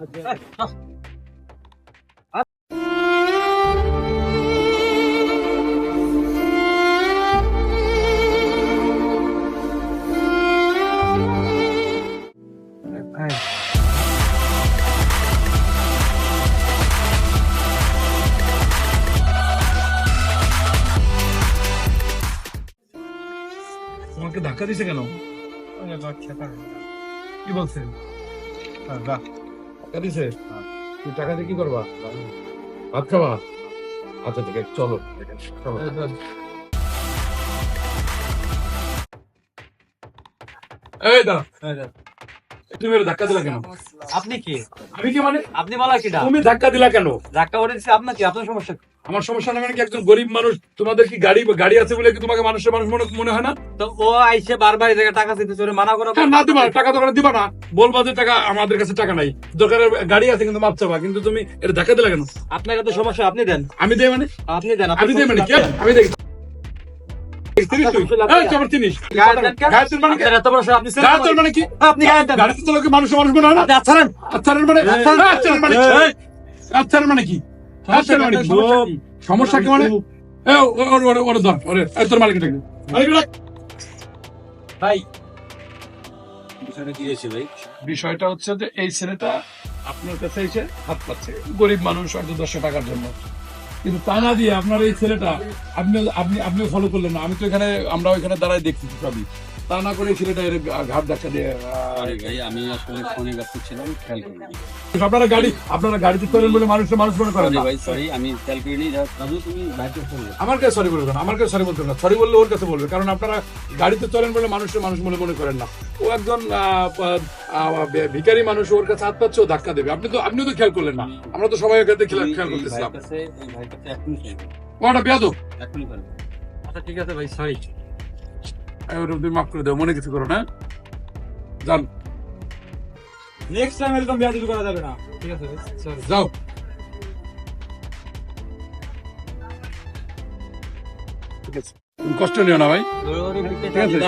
তোমাকে ধাক্কা দিছে কেন? কি বলছে? টাকা দিছে? তুই টাকা দিয়ে কি করবা? ভাত খাবা? আচ্ছা ঠিক আছে, চলো চলো। এই দাঁড়া, তুমি এর ধাক্কা দিলা কেন? আপনি কি? আমি কি মানে? আপনি বলা কিটা? তুমি ধাক্কা দিলা কেন? ধাক্কা পড়ে দিচ্ছে আপনার কি? আপনার সমস্যা কি? আমার সমস্যা না মানে কি, একজন গরিব মানুষ, তোমাদের কি গাড়ি আছে বলে কি তোমাকে মানুষের মানুষ মনে হয় না? তো ও আইসে বারবার এই জায়গায় টাকা দিতে চলে মানা করা। না দিবা, টাকা দরকার দিবা না, বলবা যে টাকা আমাদের কাছে টাকা নাই, দরকারের গাড়ি আছে কিন্তু মাপ চাবা, কিন্তু তুমি এটা ধাক্কা দিলা কেন? আপনার তো সমস্যা, আপনি দেন। আমি দেই মানে? আপনি দেন। আমি দেই মানে কি? আমি দেই মানে কি? সমস্যা কি মানে? তোর মালিক ভাই বিষয়টা হচ্ছে যে এই ছেলেটা আপনার কাছে এসে হাত পাচ্ছে, গরিব মানুষ হয়তো 10 টাকার জন্য, কিন্তু তা না দিয়ে আপনার এই ছেলেটা আপনিও ফলো করলেন না। আমি তো এখানে, আমরা এখানে দাঁড়ায় দেখছি সবই, তা না করে এই ছেলেটা এর ঘাট ধাক্কা দিয়ে। ভাই আমি আসলে ফোনে ব্যস্ত ছিলাম, খেয়াল করিনি। আপনারা গাড়িতে চলেন বলে মানুষ মনে করেন না। ভাই সরি, আমি খেয়াল করিনি। দাদু তুমি বাইকে চলে যাও। আমার কাছে সরি বলবেন না, আমার কাছে সরি বলতে না, সরি বললে ওর কাছে বলবে, কারণ আপনারা গাড়িতে চলেন বলে মানুষ মনে করেন না। ও একজন ভিখারি মানুষ, ওর কাছে হাত পাচ্ছে, ও ধাক্কা দেবে। আপনি তো খেয়াল করলেন না, আমরা তো সবাই খেয়াল করতেছিলাম। এই ভাইয়ের কাছে এখনই চাই, ওটা বেয়াদব। এখনই পারবে। আচ্ছা ঠিক আছে ভাই, সরি। তুমি মাফ করে দাও, মনে কিছু করো না, যান নেক্সট টাইম এরকম বিয়াদবি করা যাবে না। ঠিক আছে ভাই, সরি। যাও। ঠিক আছে, তুমি কষ্ট নিও না ভাই, ঠিক আছে?